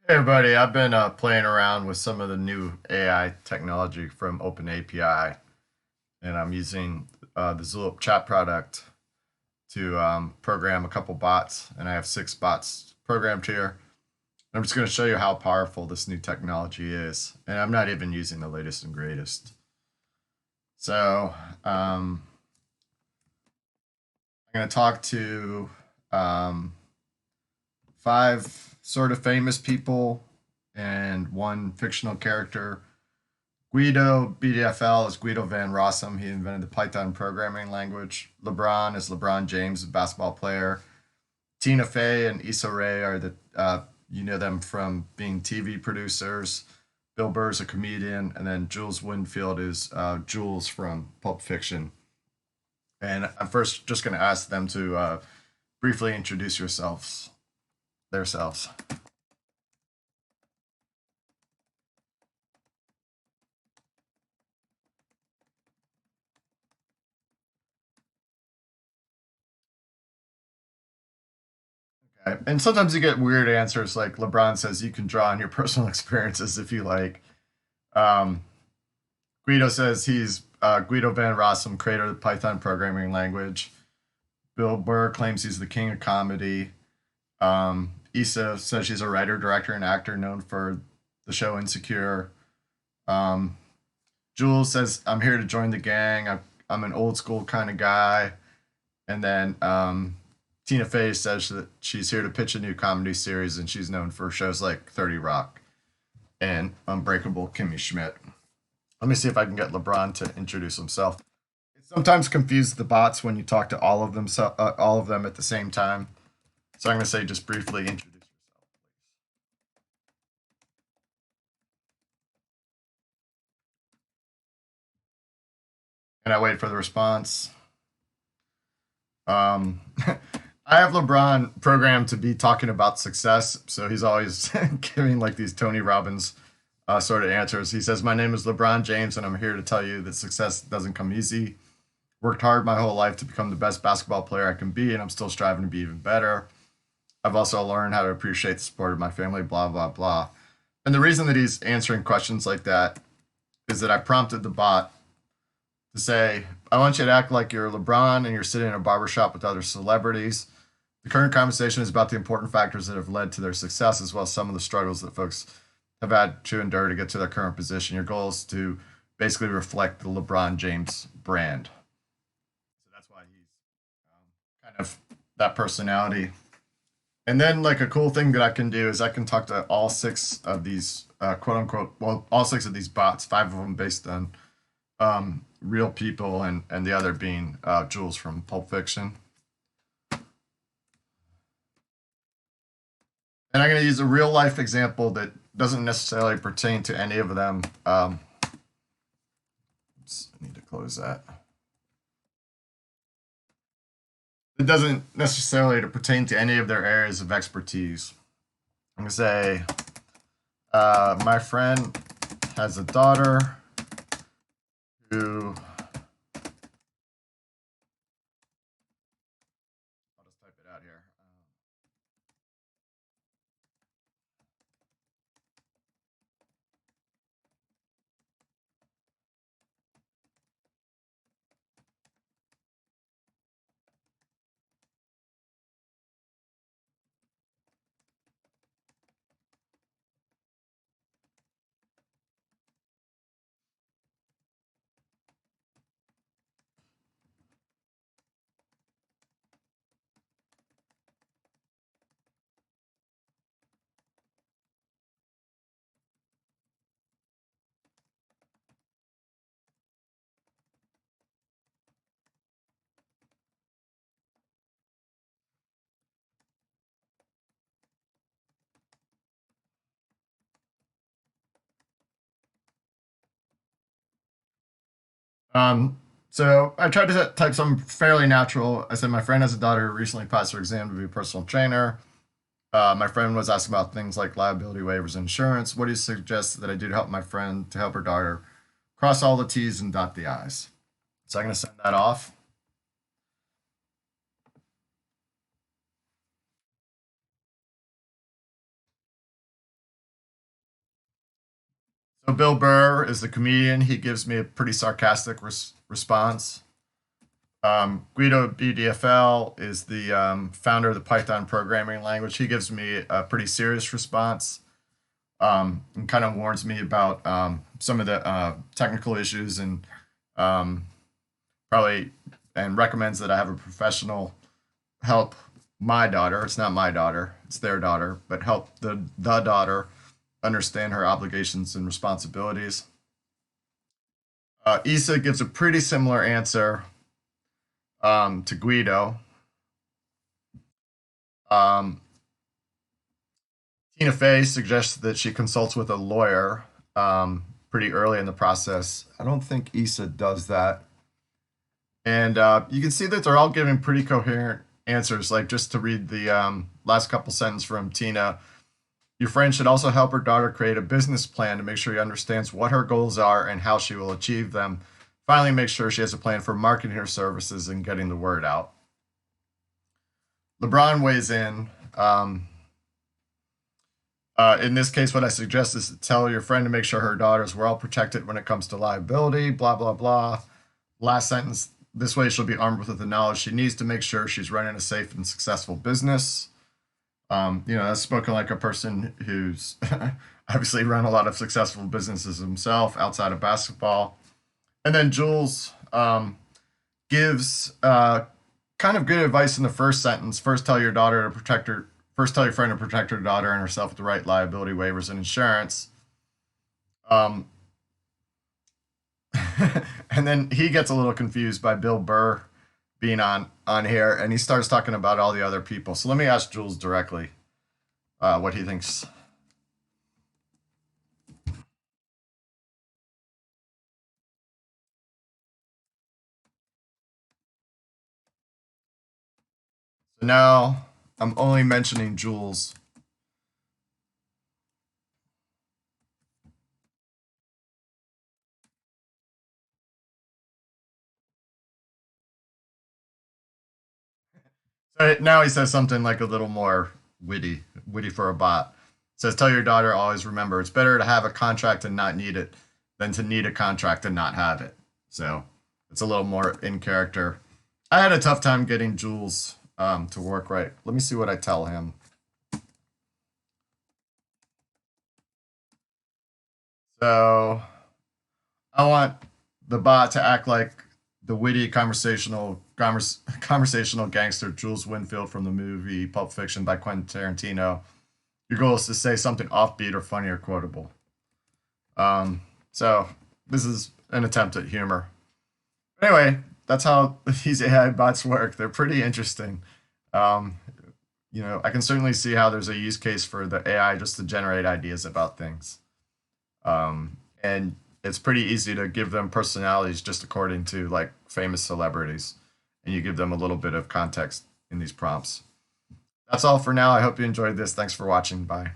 Hey everybody, I've been playing around with some of the new AI technology from OpenAPI, and I'm using the Zulip chat product to program a couple bots, and I have 6 bots programmed here. I'm just going to show you how powerful this new technology is, and I'm not even using the latest and greatest. So I'm going to talk to um, 5 sort of famous people and 1 fictional character. Guido, BDFL, is Guido Van Rossum. He invented the Python programming language. LeBron is LeBron James, a basketball player. Tina Fey and Issa Rae are you know them from being TV producers. Bill Burr is a comedian. And then Jules Winfield is Jules from Pulp Fiction. And I'm first just going to ask them to briefly introduce themselves. Okay. And sometimes you get weird answers like LeBron says you can draw on your personal experiences if you like. Um, Guido says he's Guido Van Rossum, creator of the Python programming language. Bill Burr claims he's the king of comedy. Issa says she's a writer, director, and actor known for the show Insecure. Um, Jules says, I'm here to join the gang. I'm an old school kind of guy. And then Tina Fey says that she's here to pitch a new comedy series, and she's known for shows like 30 Rock and Unbreakable Kimmy Schmidt. Let me see if I can get LeBron to introduce himself. It sometimes confuses the bots when you talk to all of them at the same time. So I'm going to say just briefly introduce yourself. And I wait for the response. Um, I have LeBron programmed to be talking about success, so he's always giving like these Tony Robbins sort of answers. He says, "My name is LeBron James, and I'm here to tell you that success doesn't come easy. Worked hard my whole life to become the best basketball player I can be, and I'm still striving to be even better. I've also learned how to appreciate the support of my family, blah, blah, blah." And the reason that he's answering questions like that is that I prompted the bot to say, I want you to act like you're LeBron and you're sitting in a barbershop with other celebrities. The current conversation is about the important factors that have led to their success, as well as some of the struggles that folks have had to endure to get to their current position. Your goal is to basically reflect the LeBron James brand. So that's why he's kind of that personality. And then, like, a cool thing that I can do is I can talk to all 6 of these quote unquote, well, all 6 of these bots, 5 of them based on real people, and the other being Jules from Pulp Fiction. And I'm going to use a real life example that doesn't necessarily pertain to any of them. Oops, I need to close that. It doesn't necessarily to pertain to any of their areas of expertise. I'm going to say, my friend has a daughter who, I'll just type it out here. So I tried to type something fairly natural. I said, my friend has a daughter who recently passed her exam to be a personal trainer. My friend was asking about things like liability waivers and insurance. What do you suggest that I do to help my friend to help her daughter cross all the T's and dot the I's? So I'm going to send that off. So Bill Burr is the comedian. He gives me a pretty sarcastic response. Guido BDFL is the founder of the Python programming language. He gives me a pretty serious response, and kind of warns me about some of the technical issues, and um, probably and recommends that I have a professional help my daughter. It's not my daughter; it's their daughter, but help the daughter understand her obligations and responsibilities. Issa gives a pretty similar answer to Guido. Um, Tina Fey suggests that she consults with a lawyer pretty early in the process. I don't think Issa does that. And you can see that they're all giving pretty coherent answers. Like, just to read the last couple sentences from Tina, your friend should also help her daughter create a business plan to make sure she understands what her goals are and how she will achieve them. Finally, make sure she has a plan for marketing her services and getting the word out. LeBron weighs in this case, what I suggest is to tell your friend to make sure her daughters were all protected when it comes to liability, blah, blah, blah. Last sentence, this way she'll be armed with the knowledge she needs to make sure she's running a safe and successful business. That's spoken like a person who's obviously run a lot of successful businesses himself outside of basketball. And then Jules gives kind of good advice in the first sentence. First, tell your daughter to protect her. First, tell your friend to protect her daughter and herself with the right liability waivers and insurance. Um, and then he gets a little confused by Bill Burr being on here, and he starts talking about all the other people. So let me ask Jules directly what he thinks. So now I'm only mentioning Jules. So now he says something like a little more witty for a bot. It says, tell your daughter, always remember, it's better to have a contract and not need it than to need a contract and not have it. So it's a little more in character. I had a tough time getting Jules to work right. Let me see what I tell him. So I want the bot to act like the witty conversational gangster Jules Winfield from the movie Pulp Fiction by Quentin Tarantino. Your goal is to say something offbeat or funny or quotable. So this is an attempt at humor. Anyway, that's how these AI bots work. They're pretty interesting. Um, I can certainly see how there's a use case for the AI just to generate ideas about things. And it's pretty easy to give them personalities just according to like famous celebrities, and you give them a little bit of context in these prompts. That's all for now. I hope you enjoyed this. Thanks for watching. Bye.